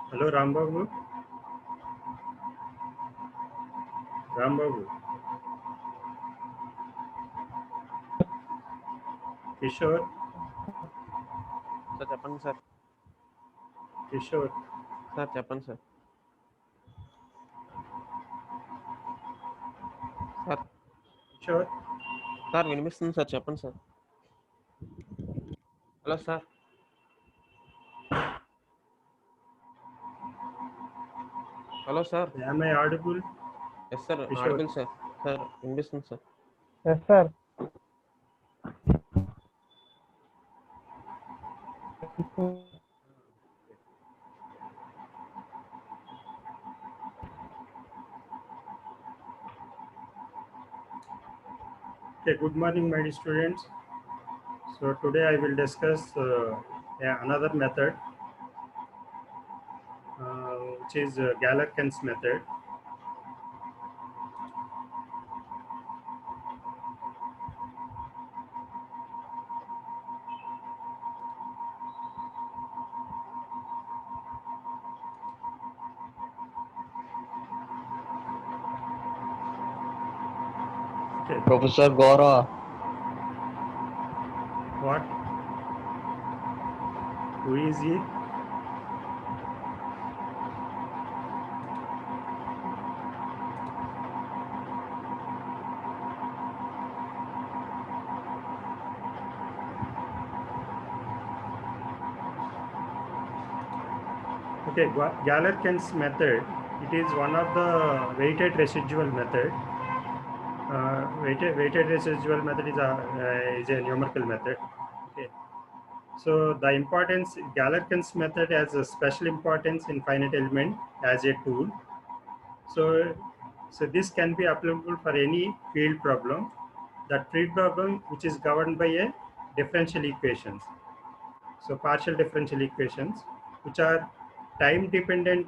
Hello, Rambabu. Rambabu. Kishore. Sir చెప్పండి sir. Kishore. Sir చెప్పండి sir. Sir Kishore. Sir వినిపిస్తుంది sir, చెప్పండి sir. Hello sir. Hello sir. Am I audible? Yes sir, Kishore. Audible sir. Sir వినిపిస్తుంది sir. Yes, sir. Okay, good morning, my dear students. So today I will discuss another method, which is Galerkin's method. Okay, Professor Gora. what? Who is he? Okay, Galerkin's method. It is one of the weighted residual method. Weighted residual method is a numerical method. Okay. So the importance, Galerkin's method has a special importance in finite element as a tool. So, so this can be applicable for any field problem. That field problem which is governed by a differential equations. So partial differential equations, which are time dependent,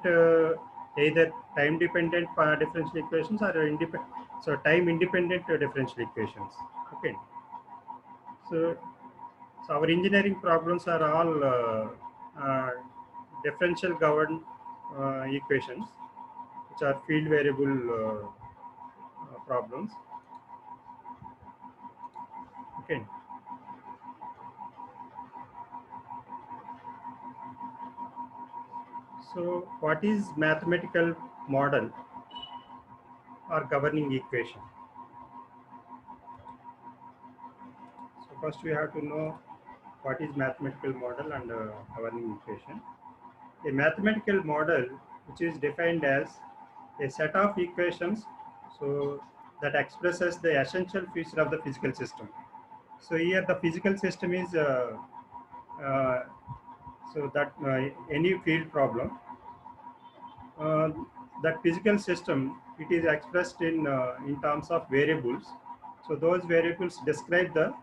either time dependent differential equations or independent. So time independent differential equations. Okay. So, so our engineering problems are all differential governed equations, which are field variable problems. Okay. So what is mathematical model or governing equation? So first we have to know what is mathematical model and governing equation. A mathematical model, which is defined as a set of equations, so that expresses the essential feature of the physical system. So here the physical system is uh, so that any field problem, uh, that physical system, it is expressed in terms of variables. So those variables describe the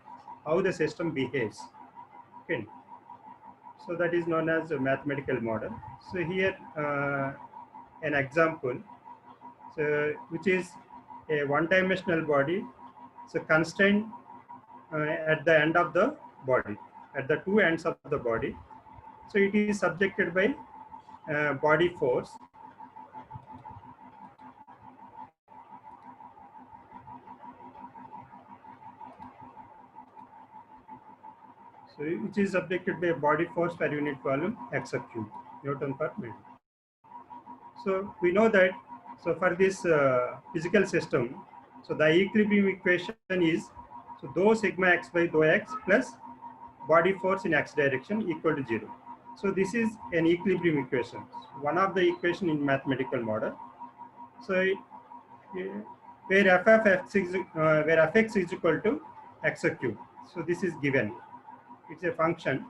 how the system behaves. Okay. So that is known as a mathematical model. So here an example, so which is a one-dimensional body, so constrained at the end of the body, at the two ends of the body. So it is subjected by body force. So which is subjected by body force per unit volume x cube, Newton per meter. So we know that, so for this physical system, so the equilibrium equation is, so dou sigma x by dou x plus body force in x direction equal to 0. So this is an equilibrium equation, one of the equation in mathematical model. So where f of x is where fx is equal to x cube. So this is given. It's a function,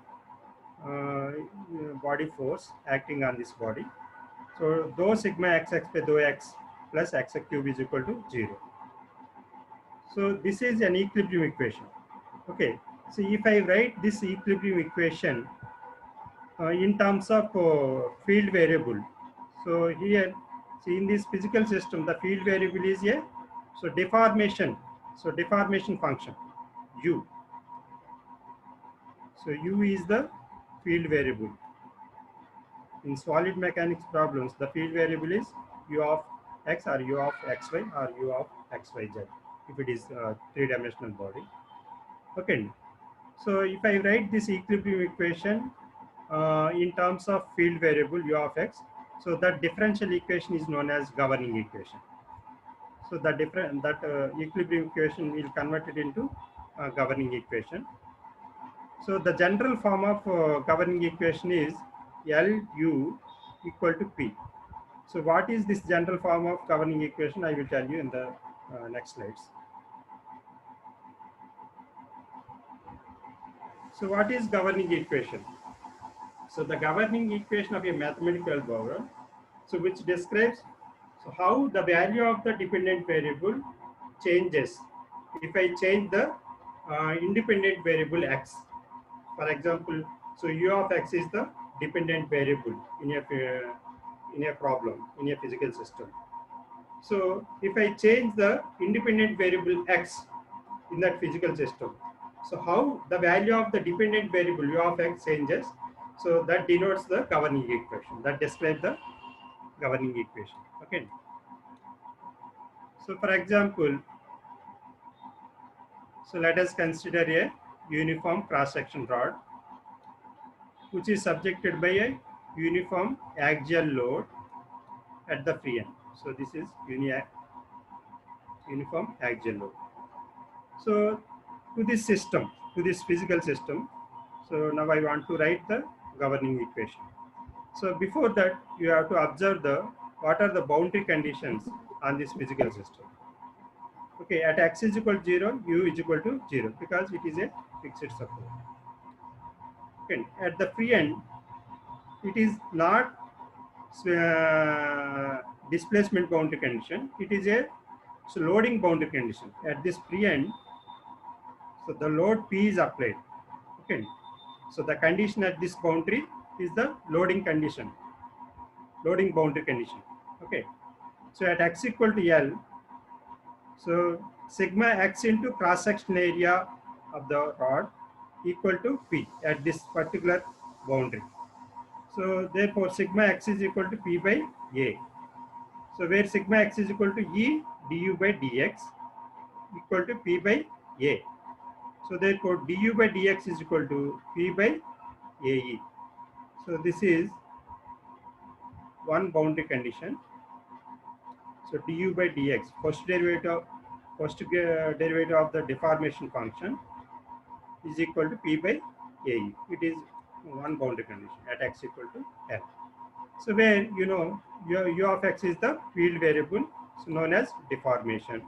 body force acting on this body. So dou sigma xx by dou x plus x cube is equal to 0. So this is an equilibrium equation. Okay. So if I write this equilibrium equation in terms of field variable, so here, see in this physical system, the field variable is a so deformation. So deformation function u. So u is the field variable. In solid mechanics problems, the field variable is u of x or u of xy or u of xyz if it is a three-dimensional body. Okay. So if I write this equilibrium equation in terms of field variable u of x, so that differential equation is known as governing equation. So that equilibrium equation will convert it into governing equation. So the general form of governing equation is LU equal to P. So what is this general form of governing equation? I will tell you in the next slides. So what is governing equation? So the governing equation of a mathematical problem, so which describes so how the value of the dependent variable changes if I change the independent variable x. For example, so u of x is the dependent variable in a problem in a physical system. So if I change the independent variable x in that physical system, so how the value of the dependent variable u of x changes, so that denotes the governing equation, that describes the governing equation. Okay. So for example, so let us consider a uniform cross-section rod which is subjected by a uniform axial load at the free end. So this is uniform axial load. So to this system, to this physical system, so now I want to write the governing equation. So before that, you have to observe what are the boundary conditions on this physical system. Okay, at x is equal to 0, u is equal to 0 because it is a fixed support. Okay, at the free end, it is not displacement boundary condition. It is a loading boundary condition. At this free end, so the load P is applied. Okay, so the condition at this boundary is the loading condition, loading boundary condition. Okay, so at x equal to L, so sigma x into cross sectional area of the rod equal to P at this particular boundary. So therefore sigma x is equal to P by A. So where sigma x is equal to E du by dx equal to P by A. So therefore du by dx is equal to P by AE. So this is one boundary condition. So du by dx, first derivative of the deformation function is equal to P by AE. It is one boundary condition at x equal to L. So where u of x is the field variable, so known as deformation,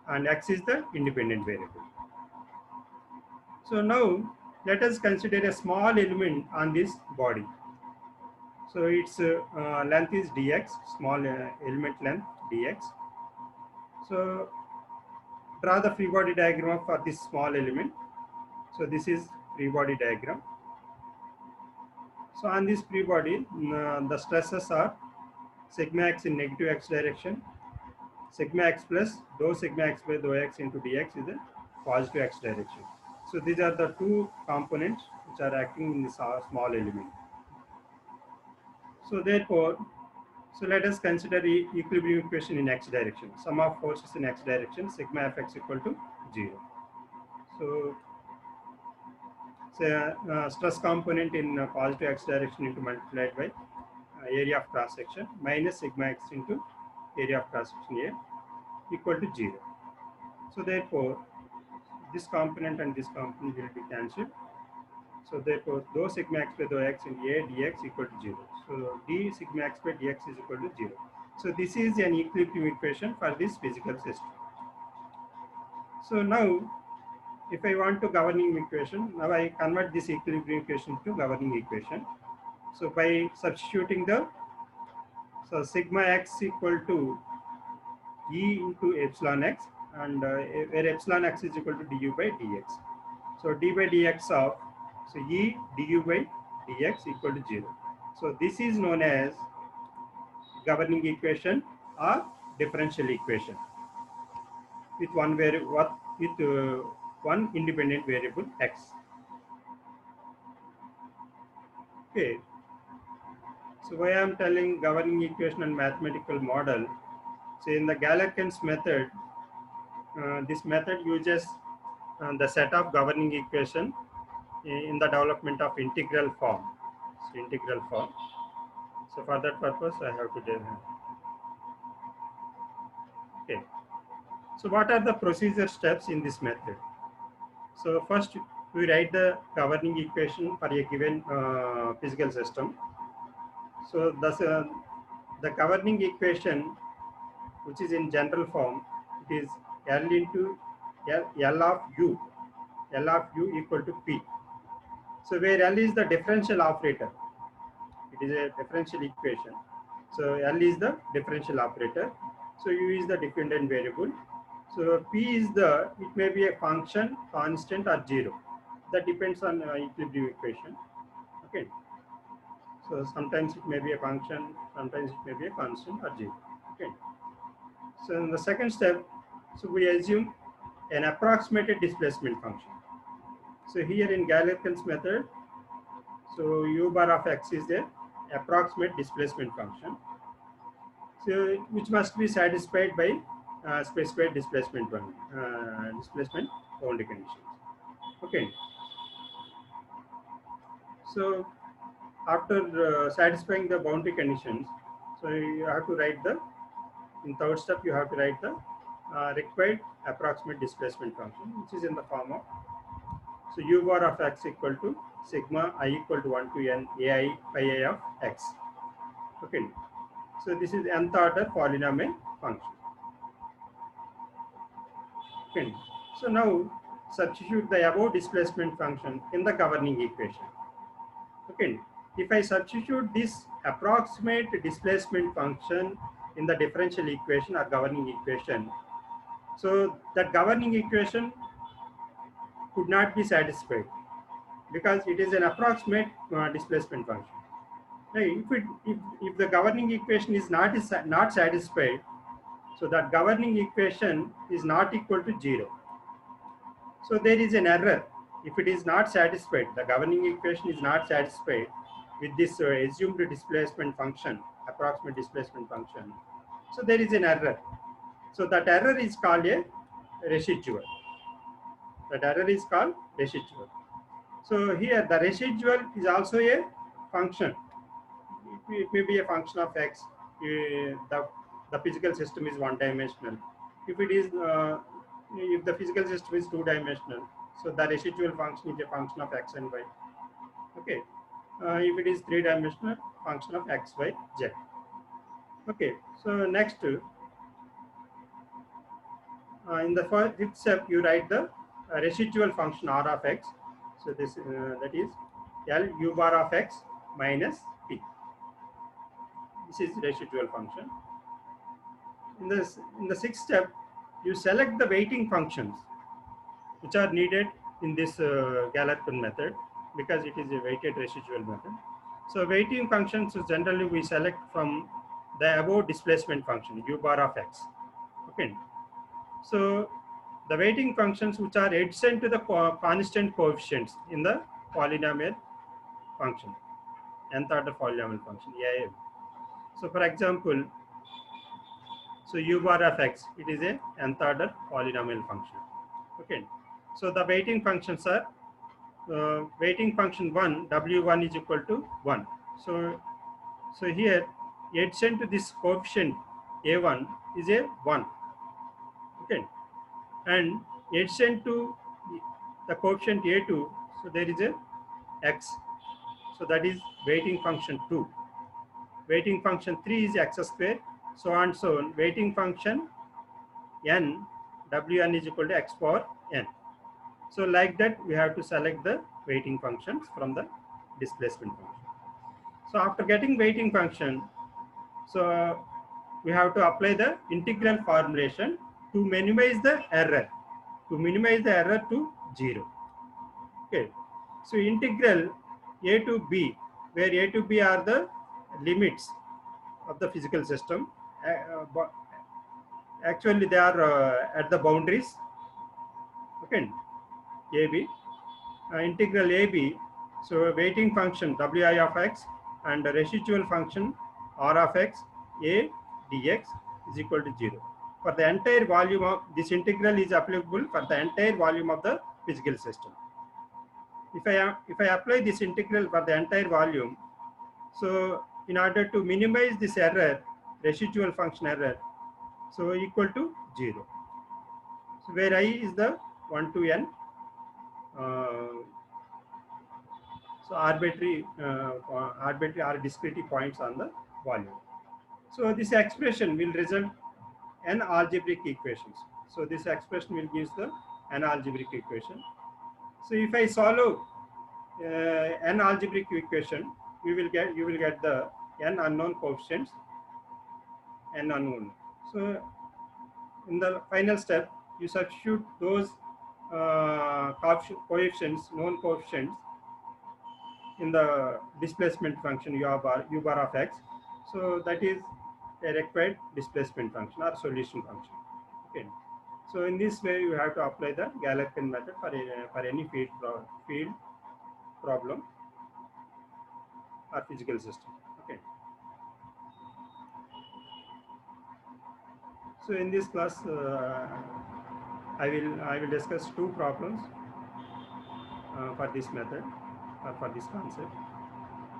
and x is the independent variable. So now let us consider a small element on this body. So its length is dx, small element length dx. So draw the free body diagram for this small element. So this is free body diagram. So on this free body, the stresses are sigma x in negative x direction, sigma x plus dou sigma x by dou x into dx is a positive x direction. So these are the two components which are acting in this small element. So therefore, so let us consider the equilibrium equation in x direction. Sum of forces in x direction, sigma fx equal to 0. So stress component in positive x direction into multiplied by area of cross section minus sigma x into area of cross section A equal to 0. So therefore, this component and this component will be cancelled. So therefore, dou sigma x by dou x in A dx equal to 0. So d sigma x by dx is equal to 0. So this is an equilibrium equation for this physical system. So now, if I want to governing equation, now I convert this equilibrium equation to governing equation. So by substituting so sigma x equal to E into epsilon x, and where epsilon x is equal to du by dx. So d by dx of, so E du by dx equal to 0. So this is known as governing equation or differential equation with one independent variable x. Okay. So why I am telling governing equation and mathematical model? So in the Galerkin's method, this method uses the set of governing equation in the development of integral form. So integral form. So for that purpose, I have to do. Okay. So what are the procedure steps in this method? So first, we write the governing equation for a given physical system. So the governing equation, which is in general form, it is L into L of U equal to P. So where L is the differential operator, it is a differential equation. So L is the differential operator. So U is the dependent variable. So P is it may be a function, constant or zero. That depends on equilibrium equation. Okay. So sometimes it may be a function, sometimes it may be a constant or zero. Okay. So in the second step, so we assume an approximated displacement function. So here in Galerkin's method, so u bar of x is the approximate displacement function, so which must be satisfied by specified displacement boundary conditions. Okay. So after satisfying the boundary conditions, so you have to write in third step you have to write the required approximate displacement function, which is in the form of, so u bar of x equal to sigma I equal to 1 to n ai pi I of x. Okay. So this is nth order polynomial function. Okay. So now substitute the above displacement function in the governing equation. Okay. If I substitute this approximate displacement function in the differential equation or governing equation, so that governing equation could not be satisfied because it is an approximate displacement function. Right? If the governing equation is not satisfied, so that governing equation is not equal to 0. So there is an error. If it is not satisfied, the governing equation is not satisfied with this assumed displacement function, approximate displacement function. So there is an error. So that error is called a residual. That error is called residual. So here the residual is also a function. It may be a function of x. The physical system is one dimensional. If the physical system is two dimensional, so the residual function is a function of x and y. Okay. If it is three dimensional, function of x, y, z. Okay. So next, in the fifth step, you write the residual function r of x. So this that is L u bar of x minus p. This is residual function. In the sixth step, you select the weighting functions which are needed in this Galerkin method because it is a weighted residual method. So weighting functions generally we select from the above displacement function u bar of x. Okay. So the weighting functions which are adjacent to the constant coefficients in the polynomial function, nth order polynomial function AIM. So for example, so u bar of x, it is a nth order polynomial function. Okay. So the weighting functions are weighting function 1, w1 is equal to 1. So here adjacent to this coefficient a1 is a 1. Okay. And adjacent to the coefficient a2, so there is a x. So that is weighting function 2. Weighting function 3 is x square, so on so on. Weighting function n, wn is equal to x power n. So like that, we have to select the weighting functions from the displacement function. So after getting weighting function, so we have to apply the integral formulation to minimize the error, to 0. Okay. So integral a to b, where a to b are the limits of the physical system. Actually, they are at the boundaries. Okay. AB. Integral AB, so weighting function wi of x and the residual function r of x a dx is equal to 0. For the entire volume of this integral is applicable for the entire volume of the physical system. If I apply this integral for the entire volume, so in order to minimize this error, residual function error, so equal to 0. So where I is the 1 to n. So arbitrary or discrete points on the volume. So this expression will result n algebraic equations. So this expression will give the n algebraic equation. So if I solve n algebraic equation, you will get the n unknown coefficients, n unknown. So in the final step, you substitute those coefficients, known coefficients, in the displacement function u bar of x. So that is a required displacement function or solution function. Okay. So in this way, you have to apply the Galerkin method for any field problem or physical system. Okay. So in this class, I will discuss two problems for this method or for this concept.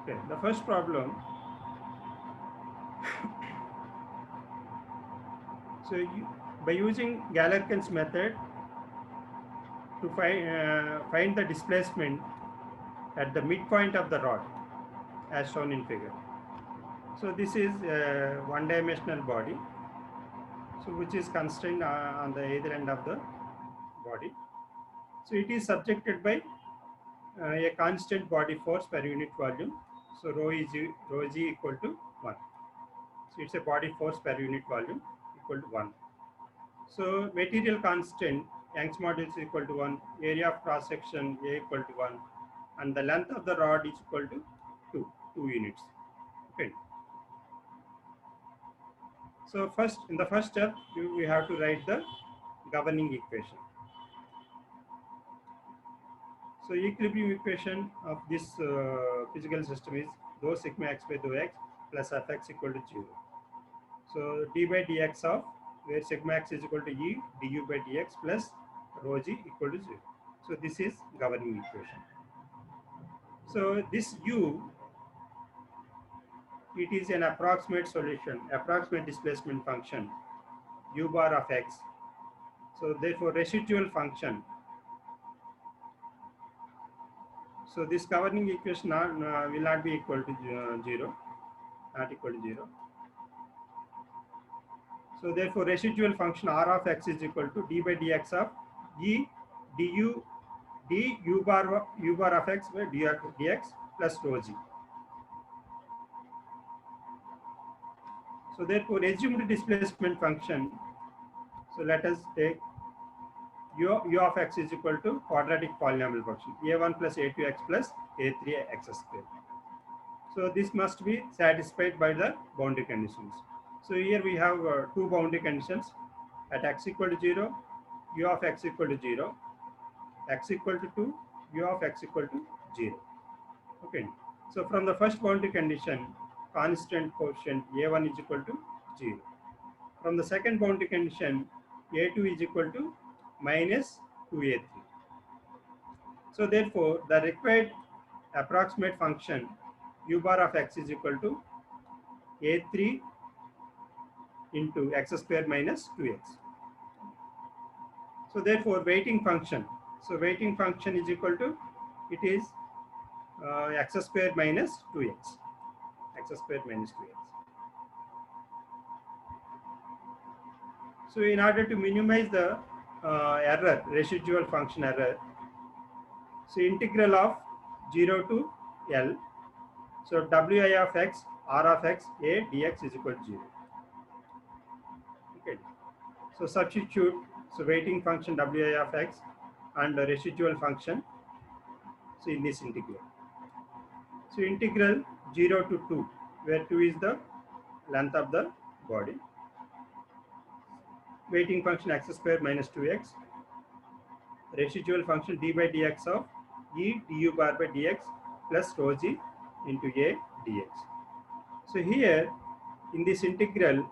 Okay. The first problem. So by using Galerkin's method to find the displacement at the midpoint of the rod, as shown in figure. So this is a one-dimensional body, so which is constrained on the either end of the body. So it is subjected by a constant body force per unit volume. So rho g equal to 1. So it's a body force per unit volume equal to 1. So material constant Young's modulus is equal to 1, area of cross section A equal to 1, and the length of the rod is equal to 2 units. Okay. So first, in the first step, we have to write the governing equation. So equilibrium equation of this physical system is rho sigma x by dou x plus fx equal to 0. So d by dx of where sigma x is equal to e du by dx plus rho g equal to 0. So this is governing equation. So this u, it is an approximate solution, approximate displacement function u bar of x. So therefore residual function. So this governing equation will not be equal to 0, not equal to 0. So therefore residual function r of x is equal to d by dx of e du du bar of x by dx plus rho g. So therefore assumed displacement function. So let us take u of x is equal to quadratic polynomial function a1 plus a2x plus a3x square. So this must be satisfied by the boundary conditions. So here we have two boundary conditions at x equal to 0, u of x equal to 0, x equal to 2, u of x equal to 0. Okay. So from the first boundary condition, constant coefficient a1 is equal to 0. From the second boundary condition, a2 is equal to minus 2a3. So therefore, the required approximate function u bar of x is equal to a3 into x square minus 2x. So therefore, weighting function. So weighting function is equal to, it is x square minus 2x. X square minus 2x. So in order to minimize the error, residual function error, so integral of 0 to L, so wi of x, r of x, a dx is equal to 0. Okay. So substitute, so weighting function wi of x and the residual function, so in this integral. So integral 0 to 2, where 2 is the length of the body. Weighting function x square minus 2x. Residual function d by dx of e du bar by dx plus rho g into a dx. So here in this integral,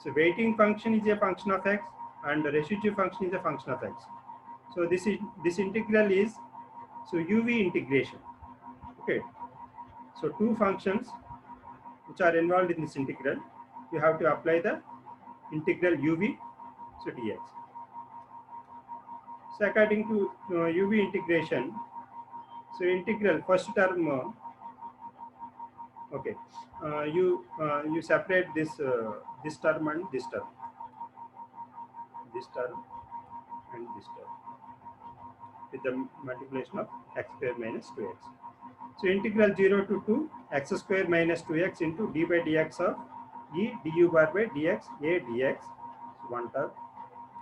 so weighting function is a function of x and the residual function is a function of x. So this integral is so uv integration. Okay. So two functions which are involved in this integral, you have to apply the integral uv, so dx. So according to uv integration, so integral first term, okay, you separate this this term and this term and this term with the multiplication of x square minus 2x. So integral 0 to 2 x square minus 2x into d by dx of e du bar by dx a dx, one term,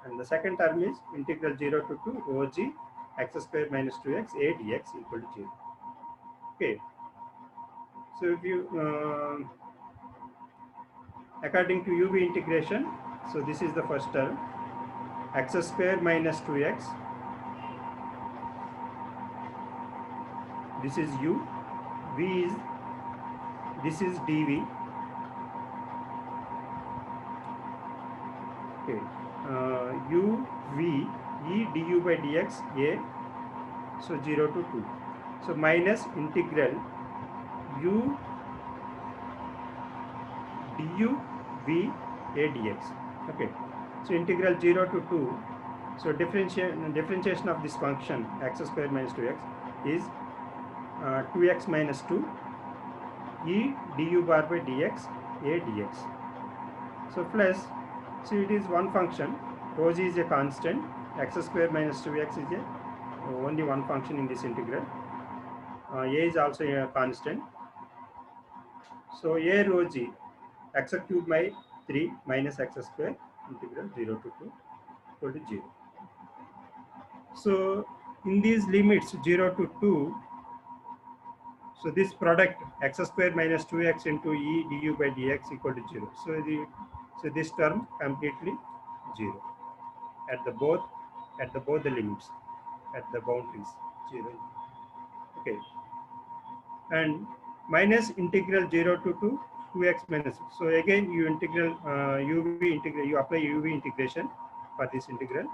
and the second term is integral 0 to 2 rho g x square minus 2x a dx equal to 0. Okay. So if you according to uv integration, so this is the first term, x square minus 2x, this is u, v is, this is dv. Okay, u v e du by dx a, so 0 to 2, so minus integral u du v a dx. Okay, so integral 0 to 2, so differentiation of this function x square minus 2x is 2x minus 2 e du bar by dx a dx. So plus, so it is one function, rho g is a constant, x square minus 2x is only one function in this integral. A is also a constant. So a rho g x cube by 3 minus x square integral 0 to 2 equal to 0. So in these limits 0 to 2, so this product x square minus 2x into e du by dx equal to 0. So this term completely 0 at the both the limits, at the boundaries 0. Okay, and minus integral 0 to 2x minus. So again you integral you apply uv integration for this integral.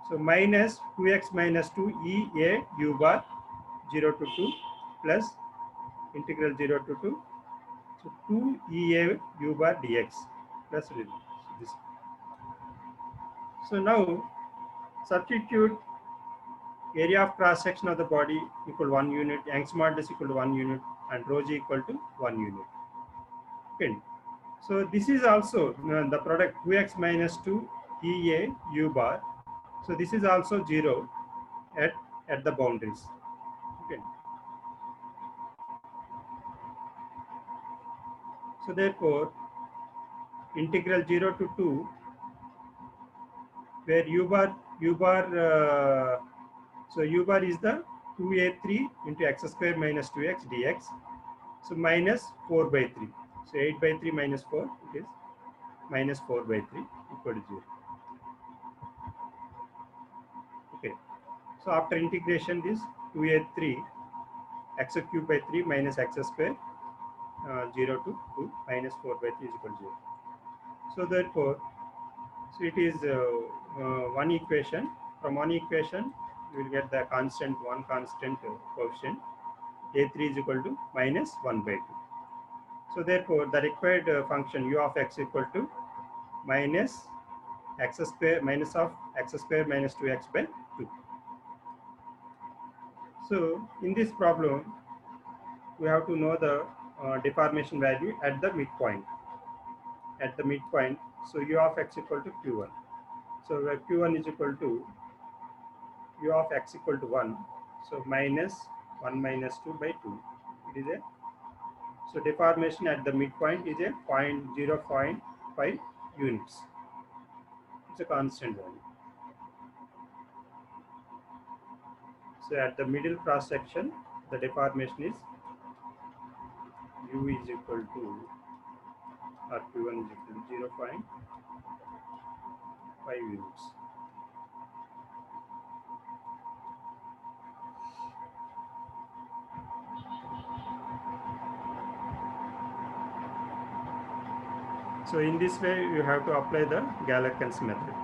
So minus 2x minus 2 e a u bar 0 to 2 plus integral 0 to 2, so 2 e a u bar dx plus this. So now substitute area of cross section of the body equal 1 unit, Young's modulus equal to 1 unit, and rho g equal to 1 unit. Okay. So this is also the product 2x minus 2 e a u bar. So this is also 0 at the boundaries. Okay. So therefore, integral 0 to 2, where u bar so u bar is the 2a3 into x square minus 2x dx. So minus 4 by 3. So 8 by 3 minus 4, it is minus 4 by 3 equal to 0. Okay. So after integration, this 2a3 x cube by 3 minus x square 0 to 2 minus 4 by 3 is equal to 0. So therefore, so it is one equation. From one equation, you will get the constant, one constant coefficient. A3 is equal to minus 1 by 2. So therefore, the required function u of x equal to minus x square minus of x square minus 2x by 2. So in this problem, we have to know the deformation value at the midpoint. At the midpoint, so u of x equal to q1. So where q1 is equal to u of x equal to 1. So minus 1 minus 2 by 2. It is a, so deformation at the midpoint is a 0.5 units. It's a constant value. So at the middle cross section, the deformation is u is equal to, or q1 is equal to 0.5 units. So in this way, you have to apply the Galerkin's method.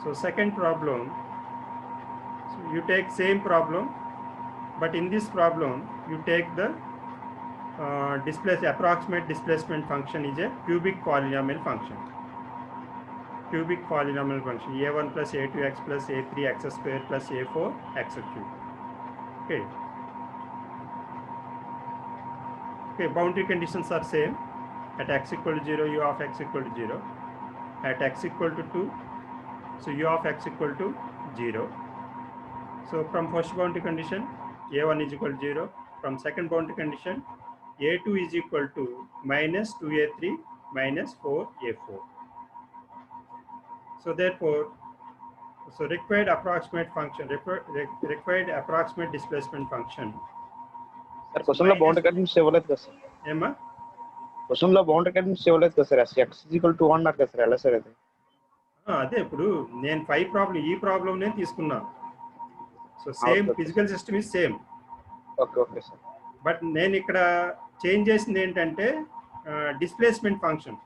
So second problem, so you take same problem, but in this problem, you take the approximate displacement function is a cubic polynomial function. Cubic polynomial function, a1 plus a2x plus a3 x square plus a4 x cube. Okay. Okay, boundary conditions are same. At x equal to 0, u of x equal to 0. At x equal to 2, so u of x equal to 0. So from first boundary condition, a1 is equal to 0. From second boundary condition, a2 is equal to minus 2a3 minus 4a4. So therefore, so required approximate function, required approximate displacement function. Sir, question lo boundary conditions ఇవ్వలేదు కదా sir. ఏమా question లో boundary conditions ఇవ్వలేదు కదా sir. x = 2 అన్నారు కదా sir. ఎలా sir అది? అదే ఇప్పుడు నేను 5 ప్రాబ్లం ఈ ప్రాబ్లం నే తీసుకున్నాను. So same physical system is same. Okay okay sir. But నేను ఇక్కడ చేంజ్ చేసింది ఏంటంటే డిస్ప్లేస్మెంట్ ఫంక్షన్.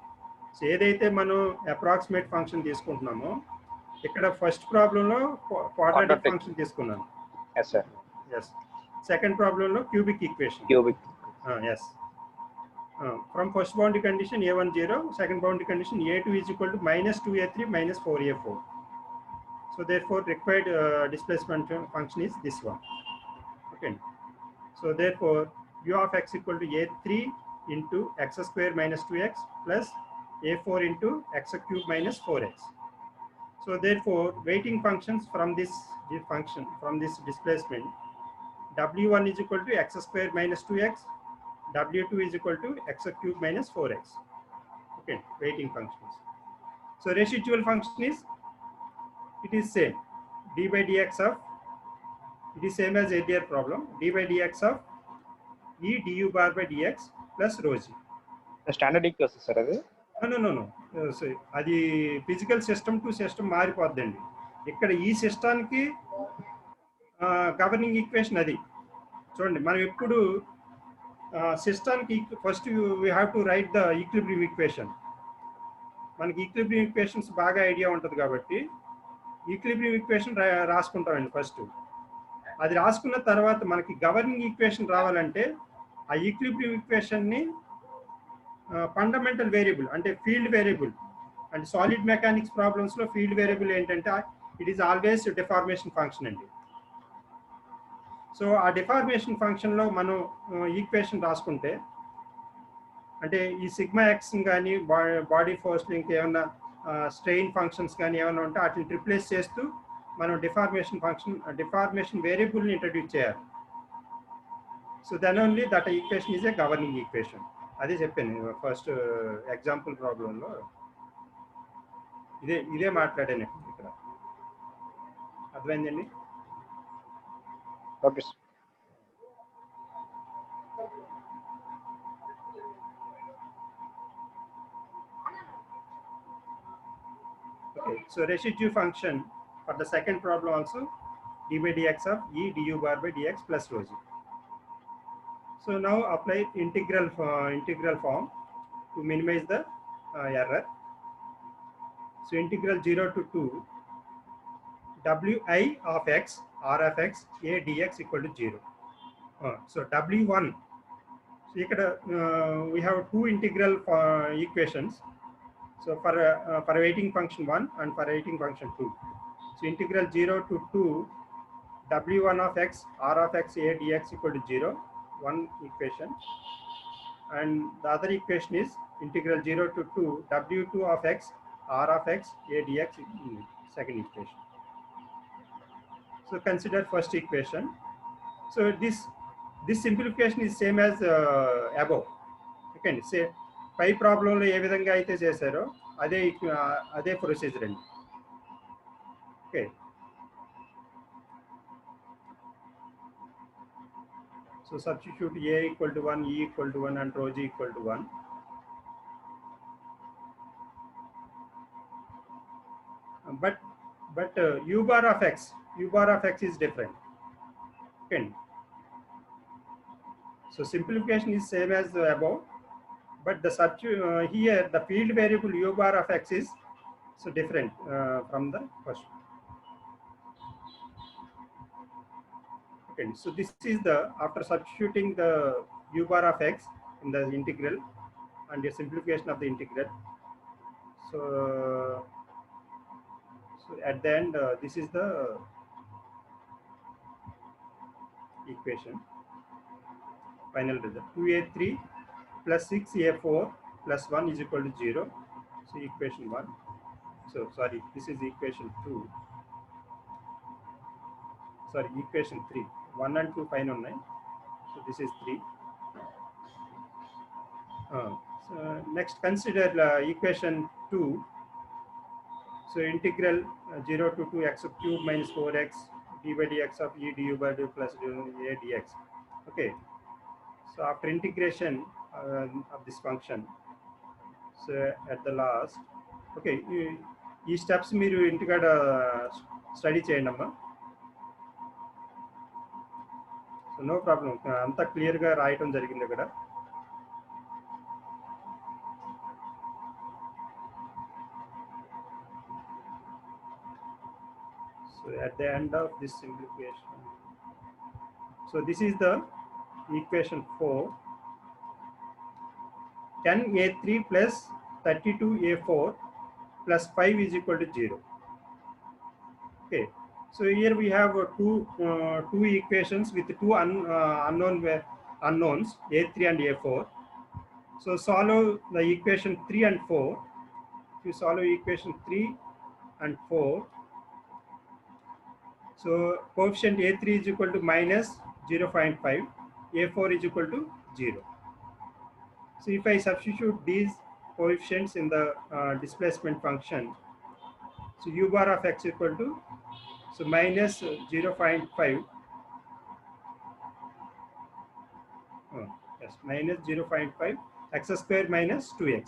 సో ఏదైతే మనం అప్రాక్సిమేట్ ఫంక్షన్ తీసుకుంటున్నామో ఇక్కడ ఫస్ట్ ప్రాబ్లంలో క్వాడ్రాటిక్ ఫంక్షన్ తీసుకున్నాను. yes sir. yes. సెకండ్ ప్రాబ్లంలో cubic equation. Cubic. yes. From first boundary condition a1 0, second boundary condition a2 is equal to minus 2a3 minus 4a4. So therefore required displacement function is this one. Okay. So therefore u of x equal to a3 into x square minus 2x plus a4 into x cube minus 4x. So therefore, weighting functions from this function, from this displacement, w1 is equal to x square minus 2x, w2 is equal to x cube minus 4x. Okay, weighting functions. So residual function is, it is same, d by dx of, it is same as earlier problem, d by dx of e du bar by dx plus rho g. Standard equation sir అది. No. So, అది physical system to system మారిపోద్దండి. ఇక్కడ ఈ సిస్టానికి governing equation అది. చూడండి, మనం ఎప్పుడు సిస్టానికి first we have to write the equilibrium equation. మనకి ఈక్విలిబ్రియం ఈక్వేషన్స్ బాగా ఐడియా ఉంటుంది కాబట్టి ఈక్విలిబ్రియం ఈక్వేషన్ రాసుకుంటామండి ఫస్ట్. అది రాసుకున్న తర్వాత మనకి గవర్నింగ్ ఈక్వేషన్ రావాలంటే ఆ ఈక్విలిబ్రియం ఈక్వేషన్ని ఫండమెంటల్ వేరియబుల్ అంటే field variable, and solid mechanics ప్రాబ్లమ్స్లో ఫీల్డ్ వేరియబుల్ ఏంటంటే it is always deformation function అండి. సో ఆ డిఫార్మేషన్ ఫంక్షన్లో మనం ఈక్వేషన్ రాసుకుంటే, అంటే ఈ సిగ్మా ఎక్స్ కానీ బాడీ ఫోర్స్ ఇంకేమన్నా స్ట్రెయిన్ ఫంక్షన్స్ కానీ ఏమైనా ఉంటే వాటిని రిప్లేస్ చేస్తూ మనం డిఫార్మేషన్ వేరియబుల్ని ఇంట్రడ్యూస్ చేయాలి. So then only that equation is a governing equation. అదే చెప్పాను ఫస్ట్ ఎగ్జాంపుల్ ప్రాబ్లంలో, ఇదే మాట్లాడాను ఇక్కడ. అర్థమైందండి? Okay sir. Okay, so residue function for the second problem also, d by dx of e du bar by dx plus rho g. So now apply integral form to minimize the error. So integral 0 to 2 wi of x r of x a dx equal to 0. So w1, so here we have two integral equations. So for weighting function 1 and for weighting function 2. So integral 0 to 2 w1 of x r of x a dx equal to 0, one equation, and the other equation is integral 0 to 2 w2 of x r of x a dx, second equation. So consider first equation. So this simplification is same as above. Okay, say పై ప్రాబ్లంలో ఏ విధంగా అయితే చేశారో అదే procedure అండి. Okay, so substitute a equal to 1, e equal to 1 and rho g equal to 1. But u bar of x is different. Okay, so simplification is same as above, but the here the field variable u bar of x is so different from the first. Okay, so this is the, after substituting the u bar of x in the integral and the simplification of the integral. So at the end, this is the equation, final result. 2a3 plus 6a4 plus 1 is equal to 0. So equation 1. So sorry, this is equation 2. Sorry, equation 3. 1 and 2 fine online. So this is 3. So next consider equation 2. So integral 0 to 2 x cube minus 4x d by dx of e du by du plus a dx. Okay. So after integration of this function, so at the last, okay, ఈ steps మీరు ఇంటికాడ study చేయండి అమ్మా. So no problem, అంతా క్లియర్గా రాయటం జరిగింది ఇక్కడ. So at the end of this simplification, so this is the equation 4. 10a3 plus 32a4 plus 5 is equal to 0. Okay, so here we have two equations with two unknowns a3 and a4. So solve the equation 3 and 4 if you solve equation 3 and 4, so coefficient A3 is equal to minus 0.5, A4 is equal to 0. So if I substitute these coefficients in the displacement function, so u bar of x equal to, so minus 0.5, yes, minus 0.5 x square minus 2x.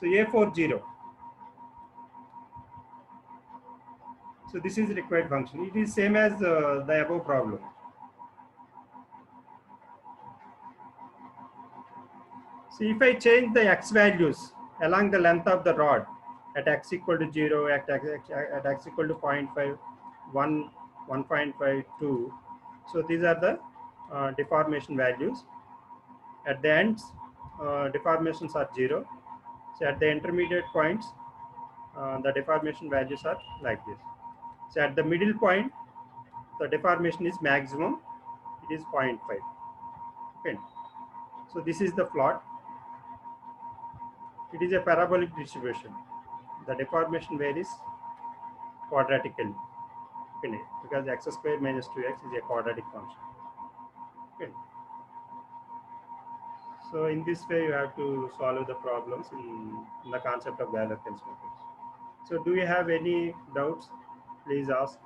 So A4 0. So this is required function. It is same as the above problem. So if I change the x values along the length of the rod at x equal to 0, at x equal to 0.5, 1, 1.5, 2. So these are the deformation values. At the ends, deformations are 0. So at the intermediate points, the deformation values are like this. So at the middle point, the deformation is maximum. It is 0.5. Okay. So this is the plot. It is a parabolic distribution. The deformation varies quadratically. Okay. Because x square minus 2x is a quadratic function. Okay. So in this way, you have to solve the problems in the concept of Galerkin's methods. So do you have any doubts? Please ask.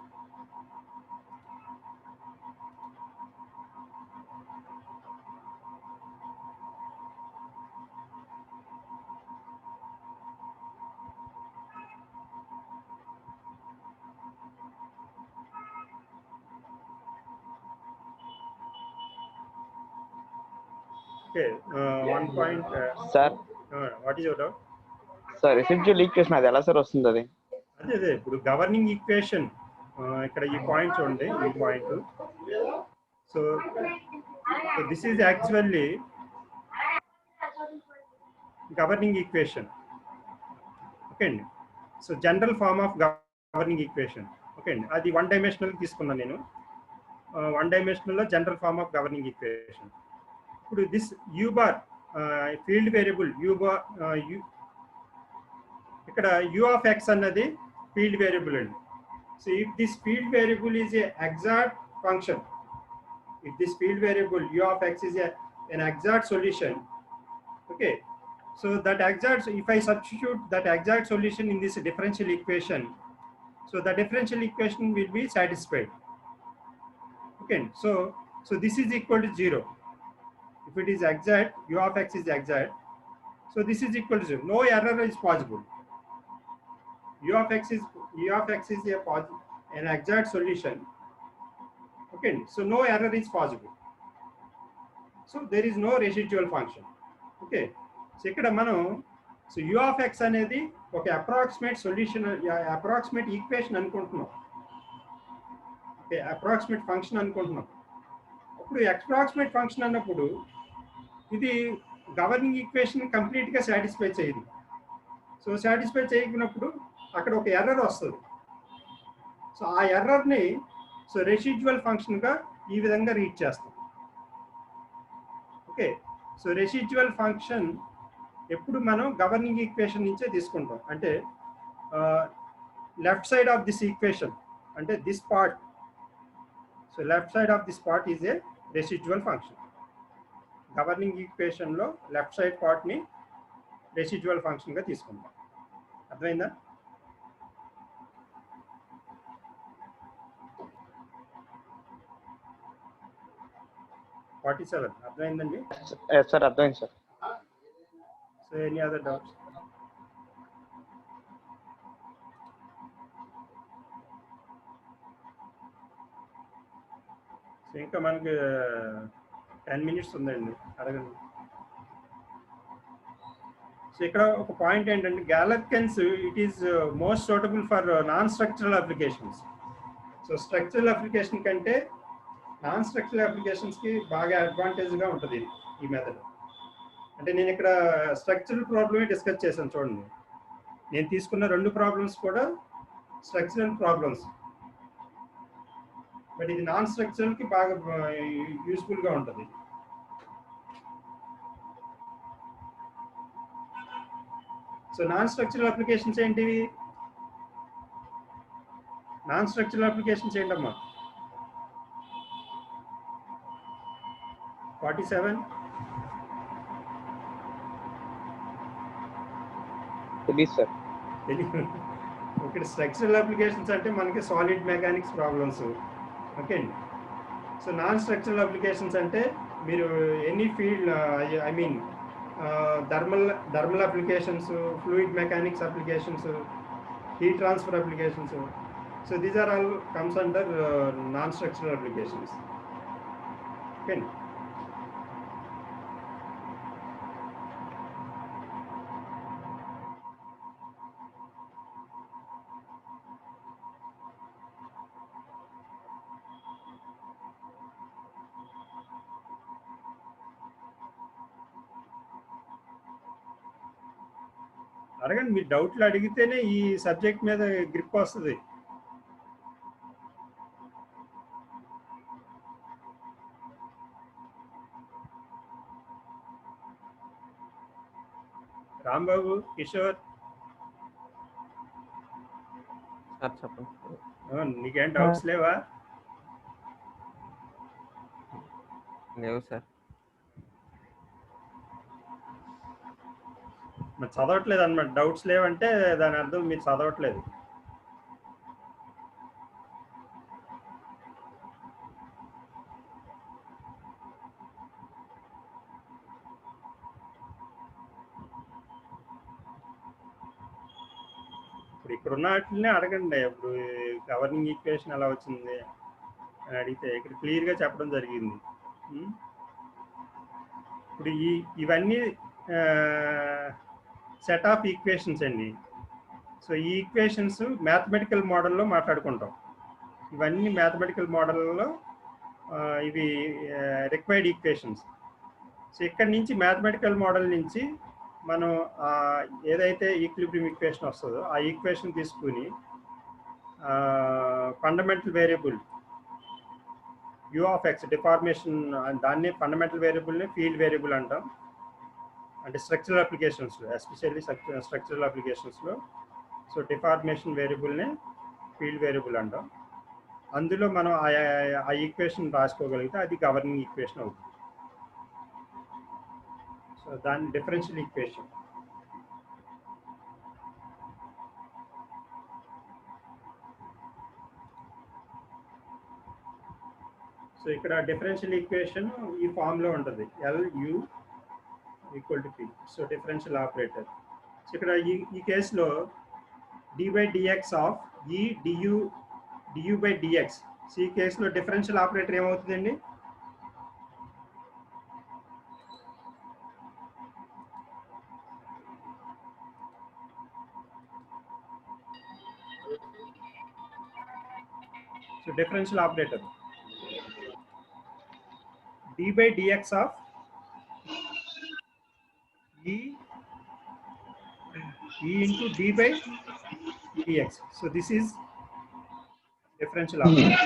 Okay, one point. Sir What is your doubt? Sir residual equation అది ఎలా sir వస్తుంది అది? అదే ఇప్పుడు governing equation ఇక్కడ ఈ point చూడండి, ఈ point. So this is actually governing equation. Okay అండి. So general form of governing equation. Okay అండి, అది 1 డైమెన్షనల్ తీసుకున్నాను నేను. 1 డైమెన్షనల్లో general form of governing equation. ఇప్పుడు this u bar field variable u bar ఇక్కడ u of x అన్నది field variable అండి. So if this field variable is a exact function, if this field variable u of x is an exact solution, okay, so that exact, if I substitute that exact solution in this differential equation, so the differential equation will be satisfied. Okay, so this is equal to 0. If it is exact, u of x is exact, so this is equal to 0. No error is possible. u of x is an exact solution. Okay, so no error is possible. So there is no residual function. Okay, so ikkada manam, so u of x anedi oka approximate solution, approximate equation anukuntunnam. Okay, approximate function anukuntunnam. appudu approximate function annappudu ఇది governing equation complete గా satisfy చేయదు. So satisfy చేయకున్నప్పుడు అక్కడ ఒక error వస్తుంది. So ఆ ఎర్రర్ని so residual ఫంక్షన్గా ఈ విధంగా రీడ్ చేస్తాం. ఓకే, సో రెసిడ్యువల్ ఫంక్షన్ ఎప్పుడు మనం గవర్నింగ్ ఈక్వేషన్ నుంచే తీసుకుంటాం. అంటే left side of this equation, అంటే this part, so left side of this part is a residual function. Governing ఈక్వేషన్లో లెఫ్ట్ సైడ్ పార్ట్ని రెసిడ్యువల్ ఫంక్షన్గా తీసుకుంటాం. అర్థమైందా? $47 అర్థమైందండి? సార్ అర్థమైంది sir. So any other doubts? So ఇంకా మనకి 10 minutes ఉందండి, అడగండి. సో ఇక్కడ ఒక పాయింట్ ఏంటంటే Galerkin's it is most suitable for non structural applications. So structural application కంటే నాన్ స్ట్రక్చరల్ అప్లికేషన్స్కి బాగా అడ్వాంటేజ్గా ఉంటుంది ఈ మెథడ్. అంటే నేను ఇక్కడ స్ట్రక్చరల్ ప్రాబ్లమే డిస్కస్ చేశాను చూడండి. నేను తీసుకున్న 2 ప్రాబ్లమ్స్ కూడా స్ట్రక్చరల్ ప్రాబ్లమ్స్, బట్ ఇది నాన్ స్ట్రక్చరల్కి బాగా యూస్ఫుల్గా ఉంటుంది. సో నాన్ స్ట్రక్చరల్ అప్లికేషన్స్ ఏంటివి? నాన్ స్ట్రక్చరల్ అప్లికేషన్స్ ఏంటమ్మా? 47 తెలియదు సార్. ఇక్కడ స్ట్రక్చరల్ అప్లికేషన్స్ అంటే మనకి సాలిడ్ మెకానిక్స్ ప్రాబ్లమ్స్. ఓకే అండి. సో నాన్ స్ట్రక్చరల్ అప్లికేషన్స్ అంటే మీరు any field, I mean thermal applications, fluid mechanics applications, heat transfer applications. So these are all comes under non-structural applications. Okay. అడగండి, మీ డౌట్లు అడిగితేనే ఈ subject మీద గ్రిప్ వస్తుంది. Rambabu, Kishore, sir చెప్పండి. నీకేం డౌట్స్ లేవా? లేవు సార్. మరి చదవట్లేదు అన్నమాట. డౌట్స్ లేవంటే దాని అర్థం మీరు చదవట్లేదు. ఇప్పుడు ఇక్కడ ఉన్న వాటినే అడగండి. ఇప్పుడు గవర్నింగ్ ఈక్వేషన్ ఎలా వచ్చింది అని అడిగితే ఇక్కడ క్లియర్గా చెప్పడం జరిగింది. ఇప్పుడు ఇవన్నీ సెట్ ఆఫ్ ఈక్వేషన్స్ అండి. సో ఈ ఈక్వేషన్స్ మ్యాథమెటికల్ మోడల్లో మాట్లాడుకుంటాం. ఇవన్నీ మ్యాథమెటికల్ మోడల్లో ఇవి రిక్వైర్డ్ ఈక్వేషన్స్. సో ఇక్కడి నుంచి మ్యాథమెటికల్ మోడల్ నుంచి మనం ఏదైతే ఈక్విలిబ్రియం ఈక్వేషన్ వస్తుందో ఆ ఈక్వేషన్ తీసుకుని fundamental variable u of x deformation, దాన్ని ఫండమెంటల్ వేరియబుల్ని ఫీల్డ్ వేరియబుల్ అంటాం. అంటే స్ట్రక్చరల్ అప్లికేషన్స్లో, ఎస్పెషల్లీ స్ట్రక్చరల్ అప్లికేషన్స్లో సో డిఫార్మేషన్ వేరియబుల్ని ఫీల్డ్ వేరియబుల్ అంటాం. అందులో మనం ఆ ఈక్వేషన్ రాసుకోగలిగితే అది గవర్నింగ్ ఈక్వేషన్ అవుతుంది. సో దాన్ని డిఫరెన్షియల్ ఈక్వేషన్. సో ఇక్కడ డిఫరెన్షియల్ ఈక్వేషన్ ఈ ఫామ్లో ఉంటుంది, LU equal to P. So differential operator. So ఇక్కడ ఈ కేసులో d/dx of E du/dx. So ఈ కేసులో డిఫరెన్షియల్ ఆపరేటర్ ఏమవుతుందండి? So differential operator d/dx of E into d/dx. So this is differential operator.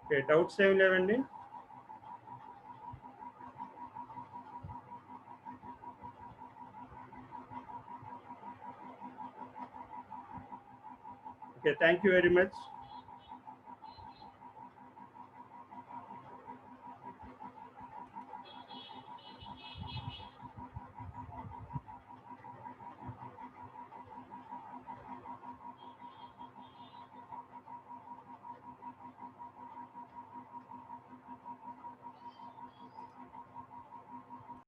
Okay, doubts ఏమి లేవండి? Okay, thank you very much.